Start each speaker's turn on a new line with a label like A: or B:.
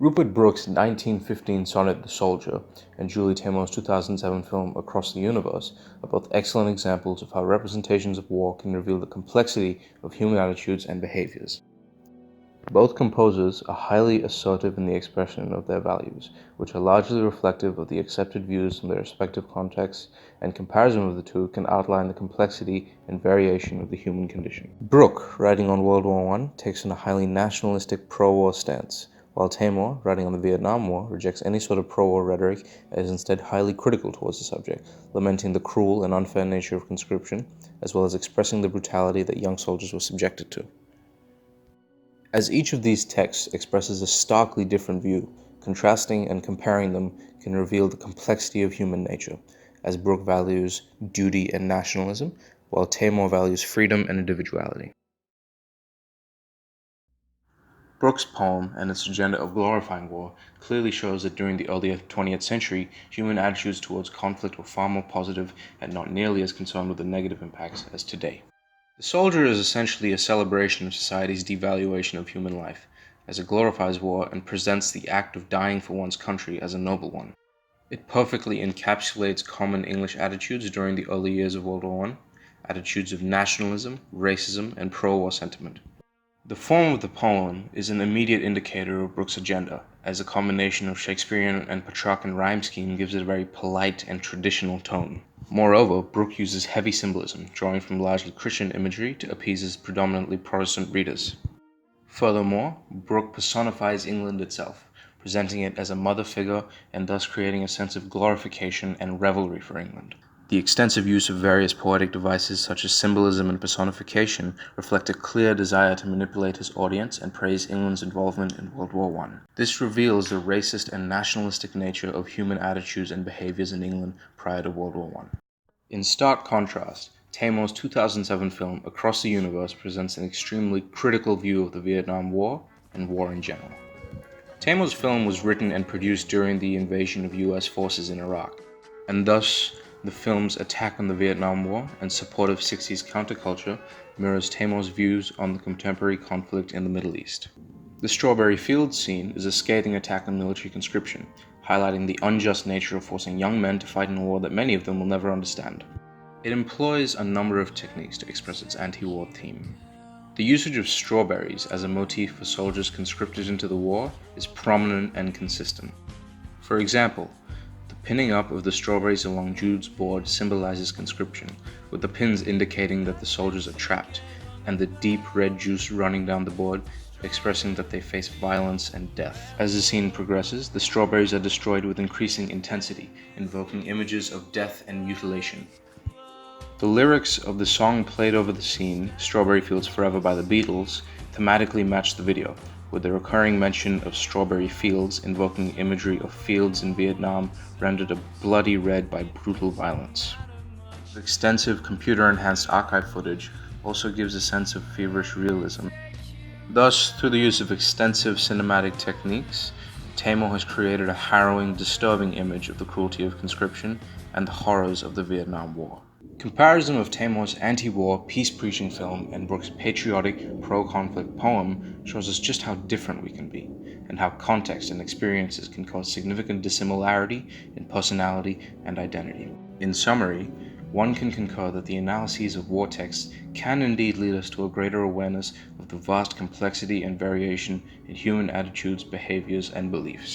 A: Rupert Brooke's 1915 sonnet The Soldier and Julie Taymor's 2007 film Across the Universe are both excellent examples of how representations of war can reveal the complexity of human attitudes and behaviors. Both composers are highly assertive in the expression of their values, which are largely reflective of the accepted views in their respective contexts, and comparison of the two can outline the complexity and variation of the human condition. Brooke, writing on World War I, takes on a highly nationalistic pro-war stance, while Taymor, writing on the Vietnam War, rejects any sort of pro-war rhetoric and is instead highly critical towards the subject, lamenting the cruel and unfair nature of conscription, as well as expressing the brutality that young soldiers were subjected to. As each of these texts expresses a starkly different view, contrasting and comparing them can reveal the complexity of human nature, as Brooke values duty and nationalism, while Taymor values freedom and individuality. Brooke's poem and its agenda of glorifying war clearly shows that during the early 20th century, human attitudes towards conflict were far more positive and not nearly as concerned with the negative impacts as today. The Soldier is essentially a celebration of society's devaluation of human life, as it glorifies war and presents the act of dying for one's country as a noble one. It perfectly encapsulates common English attitudes during the early years of World War I, attitudes of nationalism, racism, and pro-war sentiment. The form of the poem is an immediate indicator of Brooke's agenda, as a combination of Shakespearean and Petrarchan rhyme scheme gives it a very polite and traditional tone. Moreover, Brooke uses heavy symbolism, drawing from largely Christian imagery to appease his predominantly Protestant readers. Furthermore, Brooke personifies England itself, presenting it as a mother figure and thus creating a sense of glorification and revelry for England. The extensive use of various poetic devices such as symbolism and personification reflect a clear desire to manipulate his audience and praise England's involvement in World War I. This reveals the racist and nationalistic nature of human attitudes and behaviors in England prior to World War I. In stark contrast, Taymor's 2007 film Across the Universe presents an extremely critical view of the Vietnam War and war in general. Taymor's film was written and produced during the invasion of US forces in Iraq, and thus the film's attack on the Vietnam War and supportive 60s counterculture mirrors Taymor's views on the contemporary conflict in the Middle East. The Strawberry Fields scene is a scathing attack on military conscription, highlighting the unjust nature of forcing young men to fight in a war that many of them will never understand. It employs a number of techniques to express its anti-war theme. The usage of strawberries as a motif for soldiers conscripted into the war is prominent and consistent. For example, the pinning up of the strawberries along Jude's board symbolizes conscription, with the pins indicating that the soldiers are trapped, and the deep red juice running down the board expressing that they face violence and death. As the scene progresses, the strawberries are destroyed with increasing intensity, invoking images of death and mutilation. The lyrics of the song played over the scene, Strawberry Fields Forever by the Beatles, thematically match the video, with the recurring mention of strawberry fields invoking imagery of fields in Vietnam rendered a bloody red by brutal violence. The extensive computer-enhanced archive footage also gives a sense of feverish realism. Thus, through the use of extensive cinematic techniques, Taymor has created a harrowing, disturbing image of the cruelty of conscription and the horrors of the Vietnam War. Comparison of Taymor's anti-war, peace-preaching film and Brooke's patriotic, pro-conflict poem shows us just how different we can be, and how context and experiences can cause significant dissimilarity in personality and identity. In summary, one can concur that the analyses of war texts can indeed lead us to a greater awareness of the vast complexity and variation in human attitudes, behaviors, and beliefs.